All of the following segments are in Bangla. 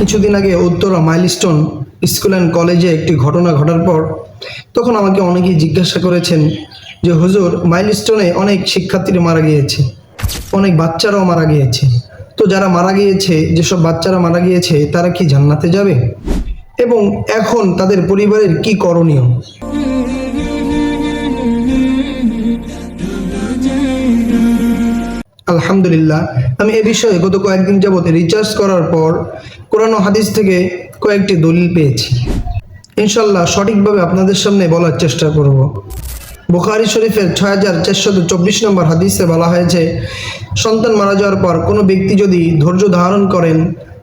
কিছুদিন আগে উত্তরা মাইলস্টোন স্কুল অ্যান্ড কলেজে একটি ঘটনা ঘটার পর তখন আমাকে অনেকেই জিজ্ঞাসা করেছেন যে হুজুর, মাইলস্টোনে অনেক শিক্ষার্থী মারা গিয়েছে, অনেক বাচ্চারাও মারা গিয়েছে। তো যারা মারা গিয়েছে, যেসব বাচ্চারা মারা গিয়েছে, তারা কি জান্নাতে যাবে এবং এখন তাদের পরিবারের কি করণীয়? আলহামদুলিল্লাহ, আমি এ বিষয়ে গত কয়েকদিন যাবত রিসার্চ করার পর কোরআন ও হাদিস থেকে কয়েকটি দলিল পেয়েছি। ইনশাল্লাহ সঠিকভাবে আপনাদের সামনে বলার চেষ্টা করব। বুখারী শরীফের 6424 নম্বর হাদিসে বলা হয়েছে, সন্তান মারা যাওয়ার পর কোনো ব্যক্তি যদি ধৈর্য ধারণ করেন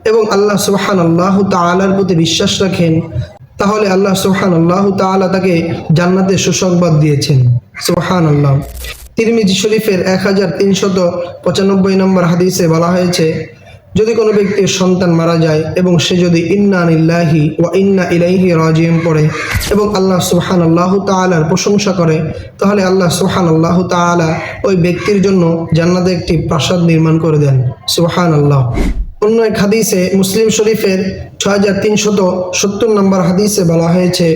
এবং আল্লাহ সুবহানাল্লাহু তাআলার প্রতি বিশ্বাস রাখেন, তাহলে আল্লাহ সুবহানাল্লাহু তাআলা তাকে জান্নাতের সুসংবাদ দিয়েছেন। সুবহানাল্লাহ। তিরমিজি শরীফের 1395 নম্বর হাদিসে বলা হয়েছে, যদি কোনো ব্যক্তির সন্তান মারা যায় এবং সে যদি ইন্না লিল্লাহি ওয়া ইন্না ইলাইহি রাজিউন পড়ে এবং আল্লাহ সুবহানাল্লাহু তাআলার প্রশংসা করে, তাহলে আল্লাহ সুবহানাল্লাহু তাআলা ওই ব্যক্তির জন্য জান্নাতে একটি প্রাসাদ নির্মাণ করে দেন। সুবহানাল্লাহ। অন্য এক হাদিসে মুসলিম শরীফের 6370 নম্বর হাদিসে বলা হয়েছে,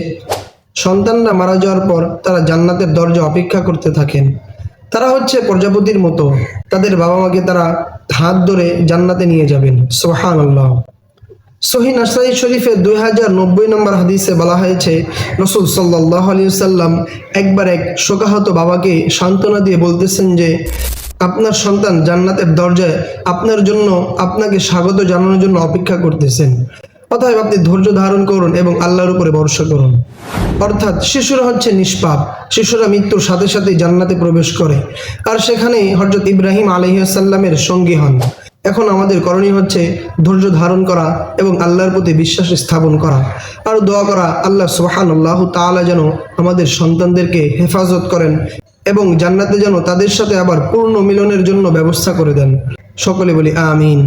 সন্তানরা মারা যাওয়ার পর তারা জান্নাতের দরজা অপেক্ষা করতে থাকেন। তারা হচ্ছে প্রজাপতির মতো, তাদের বাবা মাকে তারা হাত ধরে জান্নাতে নিয়ে যাবেন। সুবহানাল্লাহ। সহিহ নাসাঈ শরীফের 2090 নম্বর হাদিসে বলা হয়েছে, রাসূল সাল্লাল্লাহু আলাইহি ওয়াসাল্লাম একবার এক শোকাহত বাবাকে সান্ত্বনা দিয়ে বলতেছেন যে, আপনার সন্তান জান্নাতের দরজায় আপনার জন্য, আপনাকে স্বাগত জানানোর জন্য অপেক্ষা করতেছেন। অতএব আপনি ধৈর্য ধারণ করুন এবং আল্লাহর উপরে ভরসা করুন। অর্থাৎ শিশুরা হচ্ছে নিষ্পাপ, শিশুরা মৃত্যুর সাথে সাথে জান্নাতে প্রবেশ করে, আর সেখানেই হযরত ইব্রাহিম আলাইহিস সালামের সঙ্গী হন। এখন আমাদের করণীয় হচ্ছে ধৈর্য ধারণ করা এবং আল্লাহর প্রতি বিশ্বাস স্থাপন করা, আর দোয়া করা আল্লাহ সুবহানাল্লাহু তাআলা যেন আমাদের সন্তানদেরকে হেফাজত করেন এবং জান্নাতে যেন তাদের সাথে আবার পূর্ণ মিলনের জন্য ব্যবস্থা করে দেন। সকলে বলি আমিন।